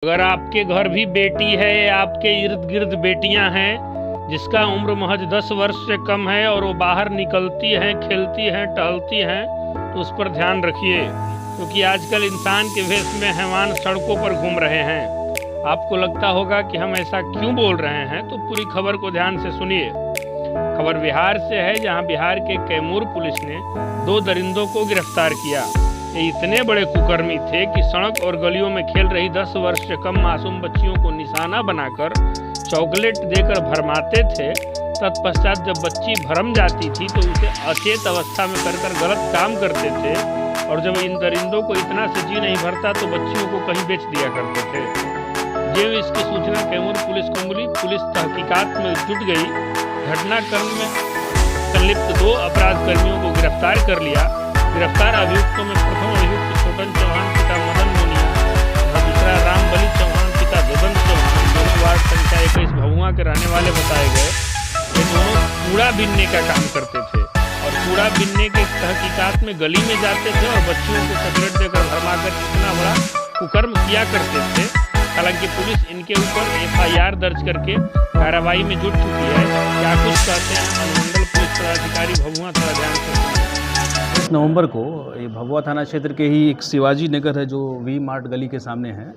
अगर आपके घर भी बेटी है या आपके इर्द गिर्द बेटियां हैं जिसका उम्र महज 10 वर्ष से कम है और वो बाहर निकलती हैं, खेलती हैं, टहलती हैं, तो उस पर ध्यान रखिए, क्योंकि आजकल इंसान के भेष में हैवान सड़कों पर घूम रहे हैं। आपको लगता होगा कि हम ऐसा क्यों बोल रहे हैं, तो पूरी खबर को ध्यान से सुनिए। खबर बिहार से है, जहां बिहार के कैमूर पुलिस ने 2 दरिंदों को गिरफ्तार किया। ये इतने बड़े कुकर्मी थे कि सड़क और गलियों में खेल रही 10 वर्ष से कम मासूम बच्चियों को निशाना बनाकर चॉकलेट देकर भरमाते थे। तत्पश्चात जब बच्ची भरम जाती थी तो उसे अचेत अवस्था में कर गलत काम करते थे, और जब इन दरिंदों को इतना से जी नहीं भरता तो बच्चियों को कहीं बेच दिया करते थे। जब इसकी सूचना कैमूर पुलिस को मिली, पुलिस तहकीकात में जुट गई। घटनाक्रम में संलिप्त 2 अपराध कर्मियों को गिरफ्तार कर लिया। गिरफ्तार अभियुक्तों में प्रथम अभियुक्त छोटन चौहान पिता मदन मोनिया और दूसरा रामबली चौहान पिता ददन चौहान, दोनों वार्ड संख्या 21 भभुआ के रहने वाले बताए गए। ये दोनों कूड़ा बीनने का काम करते थे और कूड़ा बीनने के तहकीकात में गली में जाते थे और बच्चियों को चॉकलेट देकर भरमाकर इतना बड़ा कुकर्म किया करते थे। हालांकि पुलिस इनके ऊपर FIR दर्ज करके कार्रवाई में जुट चुकी है। क्या कुछ कहते हैं अनुमंडल पुलिस पदाधिकारी भभुआ, थोड़ा ध्यान से। 10 नवंबर को ये भभुआ थाना क्षेत्र के ही एक शिवाजी नगर है जो वी मार्ट गली के सामने है,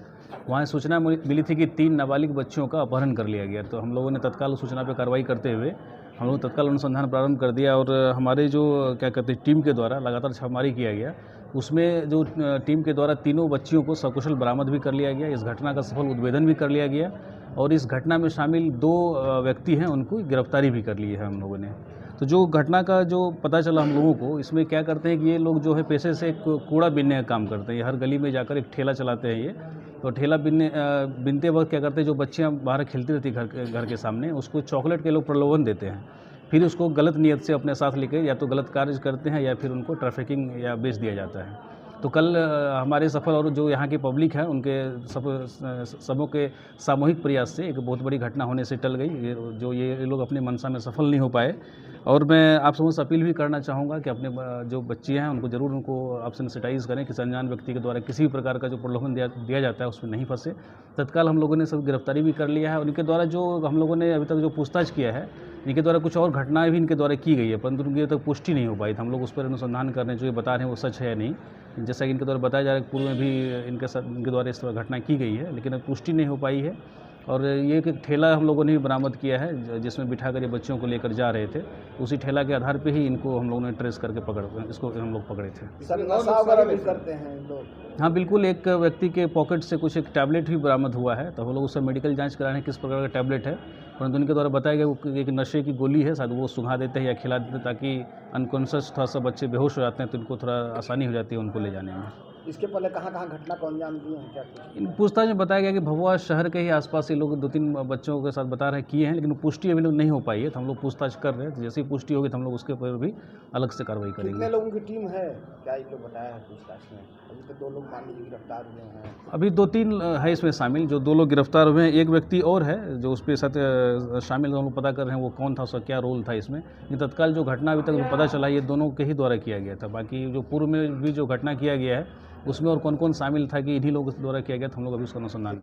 वहाँ सूचना मिली थी कि 3 नाबालिग बच्चियों का अपहरण कर लिया गया। तो हम लोगों ने तत्काल सूचना पर कार्रवाई करते हुए हम लोग तत्काल अनुसंधान प्रारंभ कर दिया और हमारे जो क्या कहते हैं टीम के द्वारा लगातार छापेमारी किया गया। उसमें जो टीम के द्वारा तीनों बच्चियों को सकुशल बरामद भी कर लिया गया। इस घटना का सफल उद्भेदन भी कर लिया गया और इस घटना में शामिल 2 व्यक्ति हैं, उनको गिरफ्तारी भी कर ली है हम लोगों ने। तो जो घटना का जो पता चला हम लोगों को, इसमें क्या करते हैं कि ये लोग जो है पेशे से कूड़ा बीनने का काम करते हैं। हर गली में जाकर एक ठेला चलाते हैं ये, तो ठेला बीनते वक्त क्या करते हैं, जो बच्चियां बाहर खेलती रहती घर के सामने, उसको चॉकलेट के लोग प्रलोभन देते हैं, फिर उसको गलत नियत से अपने साथ लेकर या तो गलत कार्य करते हैं या फिर उनको ट्रैफिकिंग या बेच दिया जाता है। तो कल हमारे सफल और जो यहाँ की पब्लिक है उनके सबों के सामूहिक प्रयास से एक बहुत बड़ी घटना होने से टल गई, जो ये लोग अपने मंशा में सफल नहीं हो पाए। और मैं आप सबों से अपील भी करना चाहूँगा कि अपने जो बच्चियाँ हैं उनको ज़रूर उनको आप सेंसिटाइज़ करें कि अनजान व्यक्ति के द्वारा किसी भी प्रकार का जो प्रलोभन दिया जाता है उसमें नहीं फंसे। तत्काल हम लोगों ने सब गिरफ्तारी भी कर लिया है और इनके द्वारा जो हम लोगों ने अभी तक जो पूछताछ किया है, इनके द्वारा कुछ और घटनाएं भी इनके द्वारा की गई है, परंतु उनकी तक पुष्टि नहीं हो पाई। हम लोग उस पर अनुसंधान कर रहे हैं, जो ये बता रहे हैं वो सच है या नहीं। जैसा कि इनके द्वारा बताया जा रहा है, पूर्व में भी इनके द्वारा इस तरह घटना की गई है, लेकिन पुष्टि नहीं हो पाई है। और ये एक ठेला हम लोगों ने भी बरामद किया है जिसमें बिठाकर ये बच्चों को लेकर जा रहे थे। उसी ठेला के आधार पे ही इनको हम लोगों ने ट्रेस करके इसको हम लोग पकड़े थे। सर, नशा वगैरह भी करते हैं लोग? हाँ बिल्कुल, एक व्यक्ति के पॉकेट से कुछ एक टैबलेट भी बरामद हुआ है, तो हम लोग उससे मेडिकल जांच करा रहे हैं किस प्रकार का टैबलेट है, परंतु उनके द्वारा बताया गया वो एक नशे की गोली है, शायद वो सुंघा देते हैं या खिला देते हैं, ताकि अनकॉन्शियस थोड़ा सा बच्चे बेहोश हो जाते हैं तो इनको थोड़ा आसानी हो जाती है उनको ले जाने में। इसके पहले कहाँ घटना को अंजाम दिए हैं क्या? इन पूछताछ में बताया गया कि भभुआ शहर के ही आसपास ये लोग 2-3 बच्चों के साथ बता रहे किए हैं, लेकिन पुष्टि अभी लोग नहीं हो पाई है। तो हम लोग पूछताछ कर रहे हैं, तो जैसे ही पुष्टि होगी तो हम लोग उसके ऊपर भी अलग से कार्रवाई करेंगे। कितने लोगों की टीम है, क्या ये लोग बताया है पूछताछ में? अभी तो 2 लोग मान लीजिए गिरफ्तार हुए हैं। अभी 2-3 है इसमें शामिल, जो 2 लोग गिरफ्तार हुए हैं। एक व्यक्ति और है जो उसके साथ शामिल, हम लोग पता कर रहे हैं वो कौन था, उसका क्या रोल था इसमें। ये तत्काल जो घटना अभी तक जो पता चला ये दोनों के ही द्वारा किया गया था। बाकी जो पूर्व में भी जो घटना किया गया है उसमें और कौन कौन शामिल था कि इन्हीं लोगों द्वारा किया गया था, हम लोग अभी उसका अनुसंधान